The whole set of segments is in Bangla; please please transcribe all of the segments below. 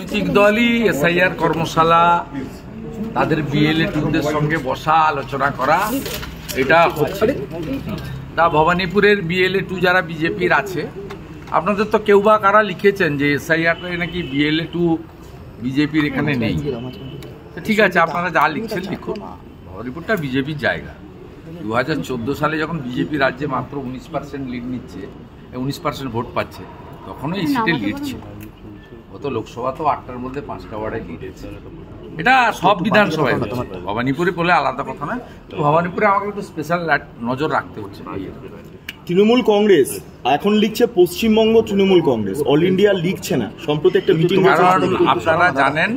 রাজনৈতিক দলই এসআইআর কর্মশালা তাদের বিএলএ-টুদের সঙ্গে বসা আলোচনা করা এটা হচ্ছে। তা ভবানীপুরের বিএলএ-টু যারা বিজেপির আছে, আপনাদের তো কেউ বা কারা লিখেছেন যে এসআইআর নাকি বিএলএ-টু বিজেপির এখানে নেই। ঠিক আছে, আপনারা যা লিখছেন লিখুন। ভবানীপুরটা বিজেপির জায়গা। 2014 সালে যখন বিজেপি রাজ্যে মাত্র 19% লিড নিচ্ছে, 19% ভোট পাচ্ছে, তখনও এই সিটে লিড ছিল। গত লোকসভা তো 8টার মধ্যে 5টা ওয়ার্ডে লিড হয়েছে। এটা সব বিধানসভায় ভবানীপুরে বলে আলাদা কথা না। তো ভবানীপুরে আমাকে একটু স্পেশাল নজর রাখতে হচ্ছে। তৃণমূল কংগ্রেস এখন লিখছে পশ্চিমবঙ্গ তৃণমূল কংগ্রেস, অল ইন্ডিয়া লিখছে না। সম্প্রতি একটা মিটিং, কারণ আপনারা জানেন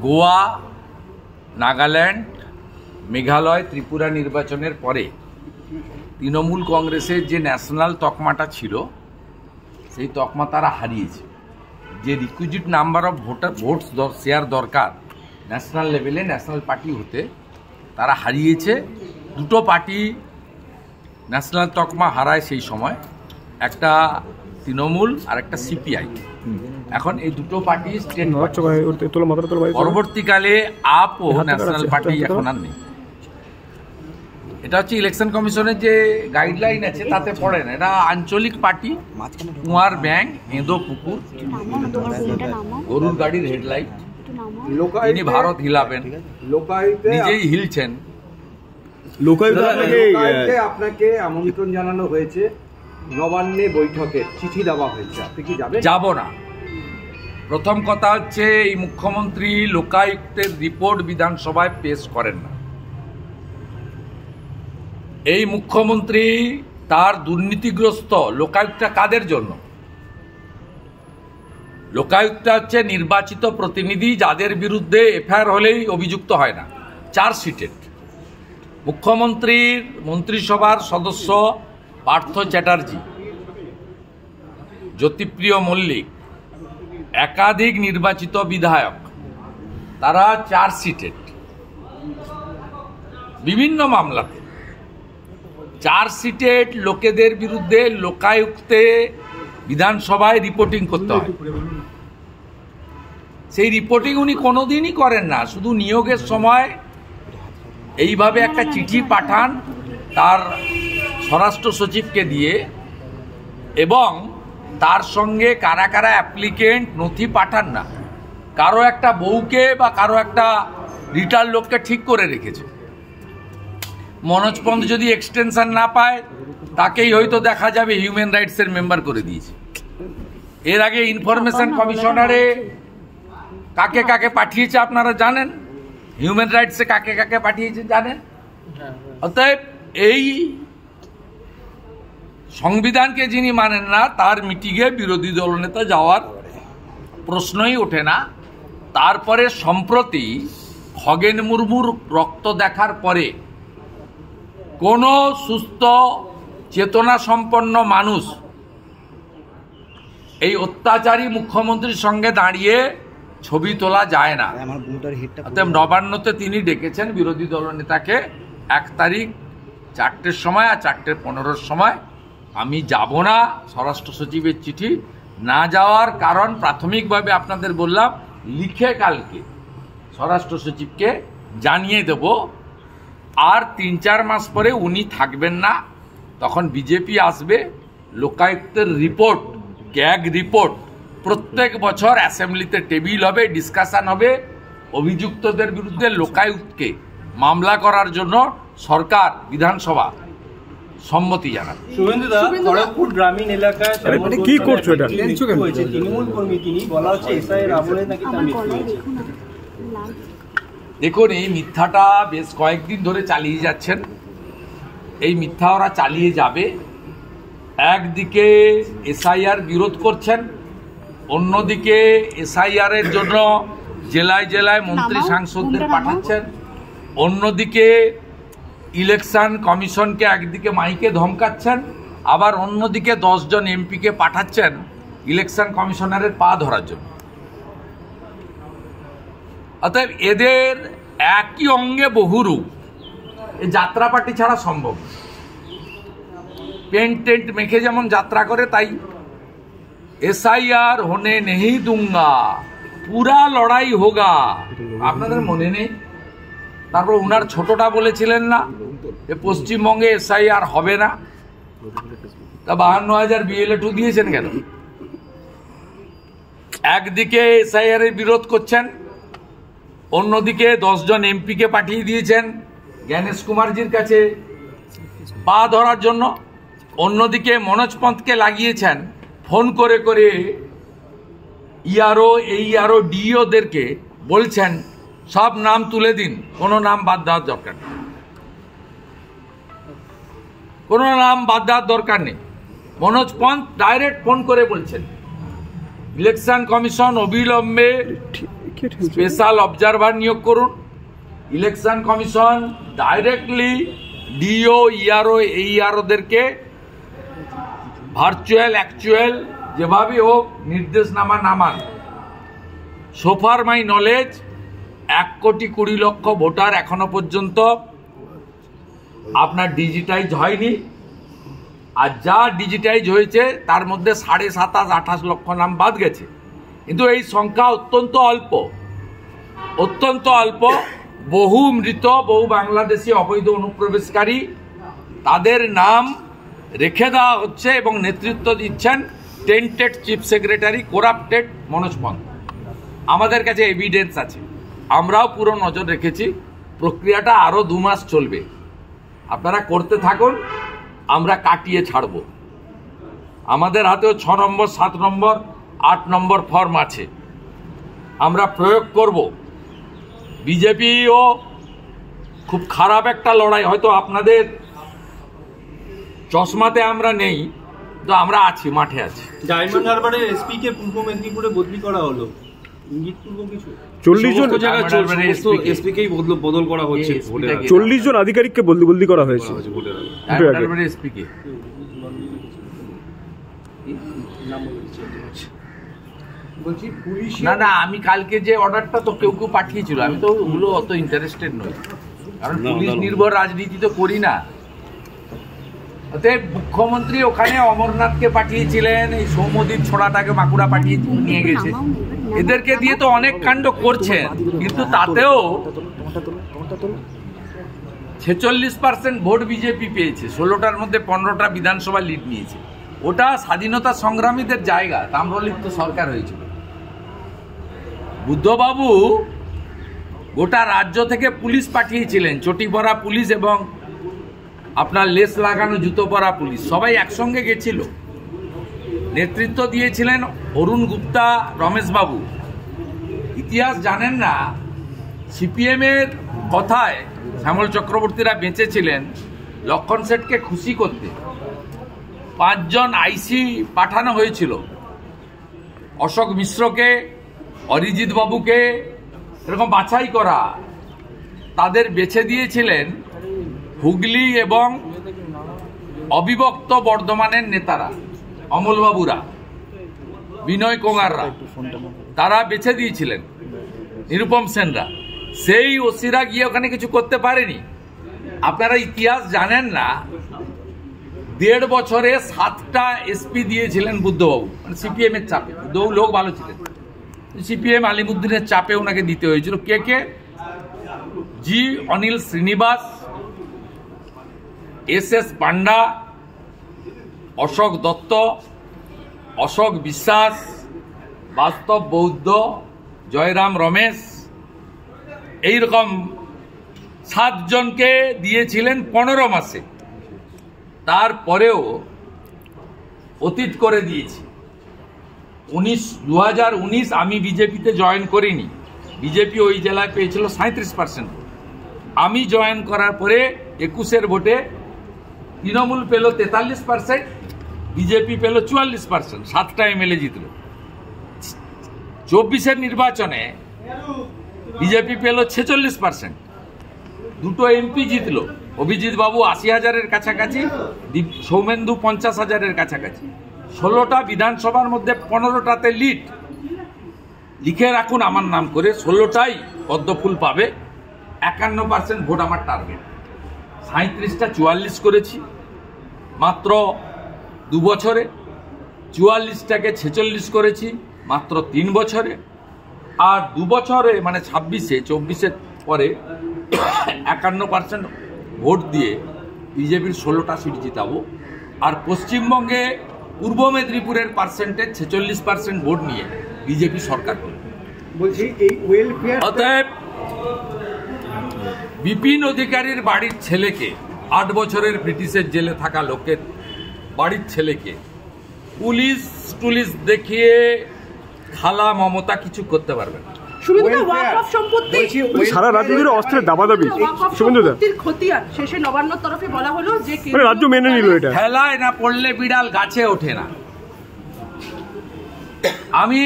গোয়া, নাগাল্যান্ড, মেঘালয়, ত্রিপুরা নির্বাচনের পরে তৃণমূল কংগ্রেসের যে ন্যাশনাল তকমাটা ছিল, সেই তকমা তারা হারিয়েছে। যে requisite number of votes share দরকার ন্যাশনাল লেভেলে ন্যাশনাল পার্টি হতে, তারা হারিয়েছে। দুটো পার্টি ন্যাশনাল তকমা হারায় সেই সময়, একটা তৃণমূল আর একটা সিপিআই। এখন এই দুটো পার্টি স্টেট, পরবর্তীকালে আপ ও ন্যাশনাল পার্টি এখন আর নেই। এটা হচ্ছে ইলেকশন কমিশনের যে গাইডলাইন আছে তাতে পড়ে না। এটা আঞ্চলিক পার্টি, কুয়ার ব্যাং, হেঁদো পুকুর, গরুর গাড়ির হেডলাইট, তিনি ভারত হিলাবেন, নিজেই হিলছেন। আপনাকে আমন্ত্রণ জানানো হয়েছে, নবান্নে বৈঠকে চিঠি দেওয়া হয়েছে, আপনি কি যাবেন? যাব না। প্রথম কথা হচ্ছে, এই মুখ্যমন্ত্রী লোকায়ুক্তের রিপোর্ট বিধানসভায় পেশ করেন না। এই মুখ্যমন্ত্রী তার দুর্নীতিগ্রস্ত লোকায়ুক্তটা কাদের জন্য? লোকায়ুক্ত হচ্ছে নির্বাচিত প্রতিনিধি, যাদের বিরুদ্ধে এফআইআর হলেই অভিযুক্ত হয় না, চার্জশিটেড। মুখ্যমন্ত্রীর মন্ত্রিসভার সদস্য পার্থ চ্যাটার্জি, জ্যোতিপ্রিয় মল্লিক, একাধিক নির্বাচিত বিধায়ক, তারা চার্জশিটেড বিভিন্ন মামলাতে। চার্জশিটেড লোকেদের বিরুদ্ধে লোকায়ুক্তে বিধানসভায় রিপোর্টিং করতে হয়। সেই রিপোর্টিং উনি কোনোদিনই করেন না। শুধু নিয়োগের সময় এইভাবে একটা চিঠি পাঠান তার স্বরাষ্ট্র সচিবকে দিয়ে, এবং তার সঙ্গে কারা কারা অ্যাপ্লিকেন্ট নথি পাঠান না। কারো একটা বউকে বা কারো একটা রিটার্ন লোককে ঠিক করে রেখেছে। মনোজ পন্থ যদি এক্সটেনশন না পায়, তাকেই হয়তো দেখা যাবে হিউম্যান রাইটসের মেম্বার করে দিয়েছে। এর আগে ইনফরমেশন কমিশনারে কাকে কাকে পাঠিয়েছে আপনারা জানেন, হিউম্যান রাইটসে কাকে কাকে পাঠিয়েছে জানেন। অতএব এই সংবিধানকে যিনি মানেন না, তার মিটিংয়ে বিরোধী দলনেতা যাওয়ার প্রশ্নই ওঠে না। তারপরে সম্প্রতি খগেন মুর্মুর রক্ত দেখার পরে কোনো সুস্থ চেতনা সম্পন্ন মানুষ এই অত্যাচারী মুখ্যমন্ত্রীর সঙ্গে দাঁড়িয়ে ছবি তোলা যায় না। অতএব নবান্নতে তিনি ডেকেছেন বিরোধী দলনেতাকে 1 তারিখ 4টের সময় আর 4:15-র সময়। আমি যাব না। স্বরাষ্ট্র সচিবের চিঠি না যাওয়ার কারণ প্রাথমিকভাবে আপনাদের বললাম, লিখে কালকে স্বরাষ্ট্র সচিবকে জানিয়ে দেব। আর 3-4 মাস পরে উনি থাকবেন না, তখন বিজেপি আসবে। লোকায়ুক্তের রিপোর্ট, গ্যাগ রিপোর্ট প্রত্যেক বছর অ্যাসেম্বলিতে টেবিল হবে, ডিসকাশন হবে। অভিযুক্তদের বিরুদ্ধে লোকায়ুক্তকে মামলা করার জন্য সরকার, বিধানসভা সম্মতি জানাবে। খড়গপুর গ্রামীণ এলাকায় কি করছো এটা? তৃণমূল কর্মী, তিনি বলা হচ্ছে এসআইআর আমলে নাকি তার মৃত্যু হয়েছে। দেখুন, এই মিথ্যাটা বেশ কয়েকদিন ধরে চালিয়ে যাচ্ছেন। এই মিথ্যা ওরা চালিয়ে যাবে। একদিকে এসআইআর বিরোধ করছেন, অন্যদিকে এসআইআর এর জন্য জেলায় জেলায় মন্ত্রী সাংসদদের পাঠাচ্ছেন, অন্যদিকে ইলেকশন কমিশনকে একদিকে মাইকে ধমকাচ্ছেন, আবার অন্যদিকে 10 জন এমপিকে পাঠাচ্ছেন ইলেকশন কমিশনারের পা ধরার জন্য। অতএব এদের একই অঙ্গে বহুরূপ। এই যাত্রা পার্টি ছাড়া সম্ভব। পেন্ট টেন্ট মেখে যেমন যাত্রা করে, তাই SIR होने नहीं दूंगा, পুরা লড়াই হোগা। আপনাদের মনে নেই? তারপর উনার ছোটটা বলেছিলেন না যে পশ্চিমবঙ্গে SIR হবে না, তা 52,000 BLA2 দিয়েছেন কেন? একদিকে SIR এর বিরোধ করছেন, অন্যদিকে 10 জন এমপিকে পাঠিয়ে দিয়েছেন জ্ঞানেশ কুমারজির কাছে পা ধরার জন্য, অন্যদিকে মনোজ পন্তকে লাগিয়েছেন ফোন করে করে ERO DEOদেরকে বলছেন সব নাম তুলে দিন, কোনো নাম বাদ দেওয়ার দরকার নেই, কোনো নাম বাদ দেওয়ার দরকার নেই। মনোজ পন্ত ডাইরেক্ট ফোন করে বলছেন ইলেকশন কমিশন অবিলম্বে স্পেশাল অবজারভার নিয়োগ করুন। ইলেকশন কমিশন ডাইরেক্টলি DO EROদেরকে ভার্চুয়াল অ্যাকচুয়াল যেভাবে হোক নির্দেশনামা নামান। সোফার মাই নলেজ 1,20,00,000 ভোটার এখনো পর্যন্ত আপনার ডিজিটাইজ হয়নি, আর যা ডিজিটাইজ হয়েছে তার মধ্যে 27-28 লক্ষ নাম বাদ গেছে, কিন্তু এই সংখ্যা অত্যন্ত অল্প। বহু মৃত, বহু বাংলাদেশি অবৈধ অনুপ্রবেশকারী, তাদের নাম রেখে দেওয়া হচ্ছে এবং নেতৃত্ব দিচ্ছেন tainted chief secretary corrupted Manoj Pant. আমাদের কাছে এভিডেন্স আছে, আমরাও পুরো নজর রেখেছি। প্রক্রিয়াটা আরো 2 মাস চলবে, আপনারা করতে থাকুন, আমরা কাটিয়ে ছাড়ব। আমাদের হাতেও 6 নম্বর, 7 নম্বর, 8 নম্বর ফর্ম আছে, আমরা প্রয়োগ করব। বিজেপিও খুব খারাপ একটা লড়াই, হয়তো আপনাদের চশমাতে আমরা নেই, তো আমরা আছি, মাঠে আছি। ডায়মন্ড হারবারের এসপি কে পূর্ব মেদিনীপুরে বদলি করা হলো, ইঙ্গিত পূর্ব কিছু 40 জন এসপি কেই বদল করা হচ্ছে, 40 জন আধিকারিককে বদলি করা হয়েছে। এসপি কে বলছি পুলিশ না, আমি কালকে যে অর্ডারটা তো কেউ পাঠিয়েছিল, আমি তো ওগুলো অত ইন্টারেস্টেড নই, কারণ পুলিশ নির্ভর রাজনীতি তো করি না। অতএব মুখ্যমন্ত্রী ওখানে অমরনাথকে পাঠিয়েছিলেন, এই সৌম্যদীপ ছোড়াটাকে বাঁকুড়া পাঠিয়ে নিয়ে গেছে, এদেরকে দিয়ে তো অনেক কাণ্ড করছেন, কিন্তু তাতেও 46% ভোট বিজেপি পেয়েছে, 16টার মধ্যে 15টা বিধানসভা লিড নিয়েছে। ওটা স্বাধীনতা সংগ্রামীদের জায়গা, তাম্রলিপ্ত সরকার হয়েছিল। বুদ্ধবাবু গোটা রাজ্য থেকে পুলিশ পাঠিয়েছিলেন, চটি পরা পুলিশ এবং আপনার লেস লাগানো জুতো পরা পুলিশ, সবাই একসঙ্গে গেছিল। নেতৃত্ব দিয়েছিলেন অরুণ গুপ্তা, রমেশ বাবু। ইতিহাস জানেন না, CPM এর কথায় শ্যামল চক্রবর্তীরা বেঁচেছিলেন লক্ষণ শেঠকে খুশি করতে। 5 জন IC পাঠানো হয়েছিল, অশোক মিশ্রকে, অরিজিৎ বাবুকে, এরকম বাছাই করা। তাদের বেছে দিয়েছিলেন হুগলি এবং অবিভক্ত বর্ধমানের নেতারা, অমলবাবুরা, বিনয় কোঙাররা, তারা বেছে দিয়েছিলেন, নিরুপম সেনরা। সেই ওসিরা গিয়ে ওখানে কিছু করতে পারেনি। আপনারা ইতিহাস জানেন না, 1.5 বছরে 7টা SP দিয়েছিলেন বুদ্ধবাবু, মানে CPM এর চাপে। বুদ্ধবাবু লোক ভালো ছিলেন, CPM আলিমুদ্দিনের চাপে ওনাকে দিতে হয়েছিল। কে জি অনিল শ্রীনিবাস, SS পান্ডা, অশোক দত্ত, অশোক বিশ্বাস, বাস্তব বৌদ্ধ, জয়রাম রমেশ, এইরকম 7 জনকে দিয়েছিলেন 15 মাসে। তারপরেও অতীত করে দিয়েছি। 2019 আমি বিজেপিতে জয়েন করিনি, বিজেপি ওই জেলায় পেয়েছিল 37%। আমি জয়েন করার পরে 21-এর ভোটে তৃণমূল পেল 43%, বিজেপি পেল 44%, 7টা MLA জিতল। 24-এর নির্বাচনে বিজেপি পেল 46%, 2টো MP জিতল। অভিজিৎ বাবু 80,000-এর কাছাকাছি, সৌমেন্দু 50,000-এর কাছাকাছি। 16টা বিধানসভার মধ্যে 15টাতে লিড। লিখে রাখুন আমার নাম করে, 16টাই পদ্মফুল পাবে। 51% ভোট আমার টার্গেট। 37টা 44 করেছি মাত্র 2 বছরে। 44টাকে 46 করেছি মাত্র 3 বছরে, আর 2 বছরে মানে 24-এর পরে 51% ভোট দিয়ে বিজেপির 16টা সিট জিতাবো। আর পশ্চিমবঙ্গে পূর্ব মেদিনীপুরের পার্সেন্টেজ 46% ভোট নিয়ে বিজেপি সরকার করবে। বলছি এই ওয়েলফেয়ার অতএব বিপিন অধিকারীর বাড়ির ছেলেকে 8 বছরের ব্রিটিশের জেলে থাকা লোকের বাড়ির ছেলেকে পুলিশ টুলিশ দেখিয়ে খালা মমতা কিছু করতে পারবে না। সারা রাজ্য জুড়ে অস্ত্রের দাবাদাবি, শুভেন্দুদা খতিয়ান শেষে নবান্নর তরফে বলা হলো যে রাজ্য মেনে নিল এটা। খেলায় না পড়লে বিড়াল গাছে ওঠে না। আমি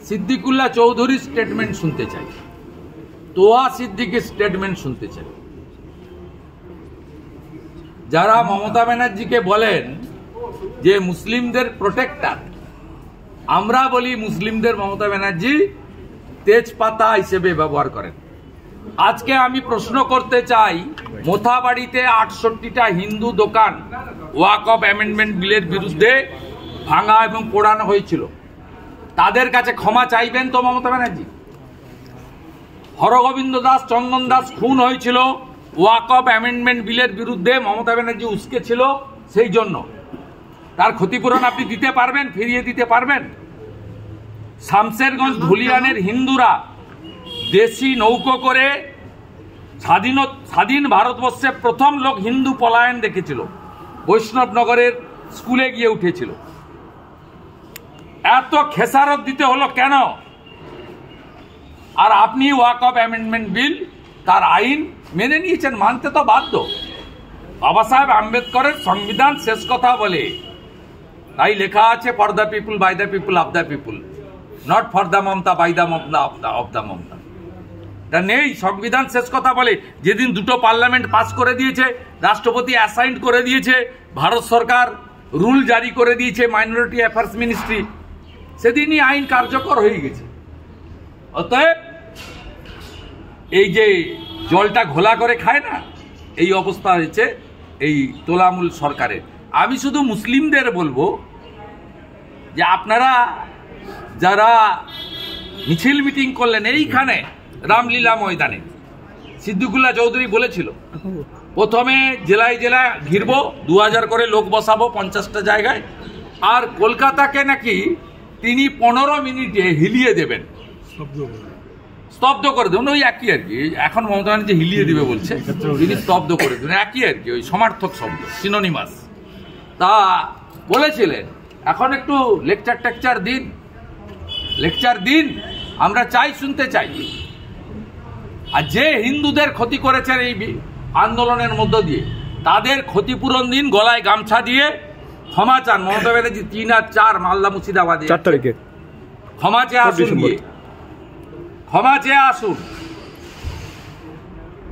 সিদ্দিকুল্লাহ চৌধুরীর স্টেটমেন্ট শুনতে চাই, তোয়া সিদ্দিকের স্টেটমেন্ট শুনতে চাই। যারা মমতা ব্যানার্জিকে বলেন যে মুসলিমদের প্রোটেক্টর, আমরা বলি মুসলিমদের মমতা ব্যানার্জি তেজপাতা হিসেবে ব্যবহার করেন। আজকে আমি প্রশ্ন করতে চাই, মোথাবাড়িতে 68টা হিন্দু দোকান ওয়াকফ অ্যামেন্ডমেন্ট বিলের বিরুদ্ধে ভাঙা এবং পোড়ানো হয়েছিল, তাদের কাছে ক্ষমা চাইবেন তো মমতা ব্যানার্জি? হরগোবিন্দ দাস, চন্দন দাস খুন হয়েছিল ওয়াকফ অ্যামেন্ডমেন্ট বিলের বিরুদ্ধে, মমতা ব্যানার্জি উস্কে ছিল, সেই জন্য তার ক্ষতিপূরণ আপনি দিতে পারবেন, ফিরিয়ে দিতে পারবেন? শামশেরগঞ্জ ধুলিয়ানের হিন্দুরা দেশি নৌকো করে স্বাধীন ভারতবর্ষে প্রথম লোক হিন্দু পলায়ন দেখেছিল, বৈষ্ণবনগরের স্কুলে গিয়ে উঠেছিল। এত খেসারত দিতে হলো কেন? আর আপনি ওয়াকফ অ্যামেন্ডমেন্ট বিল, তার আইন মেনে নিয়েছেন, মানতে তো বাধ্য। বাবা সাহেব আম্বেদকরের সংবিধান শেষ কথা বলে, তাই লেখা আছে for the people, by the people, of the people, not for the Mamata, by the Mamata, of the Mamata. এটা নেই, সংবিধান শেষ কথা বলে। যেদিন দুটো পার্লামেন্ট পাস করে দিয়েছে, রাষ্ট্রপতি অ্যাসাইন করে দিয়েছে, ভারত সরকার রুল জারি করে দিয়েছে মাইনরিটি অ্যাফেয়ার্স মিনিস্ট্রি, সেদিনই আইন কার্যকর হয়ে গেছে। অতএব এই যে জলটা ঘোলা করে খায় না, এই অবস্থা হয়েছে এই তোলামূল সরকারের। আমি শুধু মুসলিমদের বলবো যে আপনারা যারা মিছিল মিটিং করলেন এইখানে রামলীলা ময়দানে, সিদ্দিকুল্লাহ চৌধুরী বলেছিল প্রথমে জেলায় জেলায় ঘিরবো, 2000 করে লোক বসাবো 50টা জায়গায়, আর কলকাতাকে নাকি তিনি 15 মিনিটে হিলিয়ে দেবেন, স্তব্ধ করে দেবেন। ওই একই আর কি, এখন মমতা ব্যানার্জি হিলিয়ে দিবে বলছে, তিনি স্তব্ধ করে দেবেন, একই আর কি, ওই সমার্থক শব্দ, সিনোনিমাস। তা বলেছিলেন এখন একটু লেকচার দিন, আমরা চাই, শুনতে চাই। আর যে হিন্দুদের ক্ষতি করেছেন এই আন্দোলনের মধ্য দিয়ে, তাদের ক্ষতিপূরণ দিন, গলায় গামছা দিয়ে ক্ষমা চান। মমতা ব্যানার্জি 3 আর 4 মালদা মুর্শিদাবাদে 4 তারিখে ক্ষমা চেয়ে আসুন, ক্ষমা চেয়ে আসুন।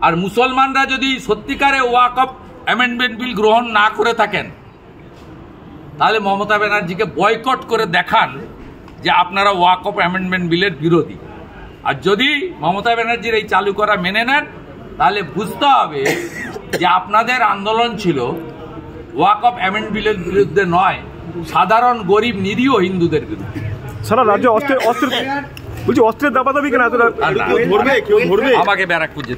আর মুসলমানরা যদি সত্যিকারে ওয়াকফ অ্যামেন্ডমেন্ট বিল গ্রহণ না করে থাকেন, তাহলে মমতা ব্যানার্জিকে বয়কট করে দেখান যে আপনারা ওয়াকফ অ্যামেন্ডমেন্ট বিলের বিরোধী। আর যদি মমতা ব্যানার্জির এই চালু করা মেনে নেন, তাহলে বুঝতে হবে যে আপনাদের আন্দোলন ছিল ওয়াকফ অ্যামেন্ডমেন্ট বিলের বিরুদ্ধে নয়, সাধারণ গরিব নিরীহ হিন্দুদের বিরুদ্ধে। সারা রাজ্যে অস্ত্রের দাবাদাবি কেন? কেউ ধরবে? আমাকে ব্যারাকপুর যেতে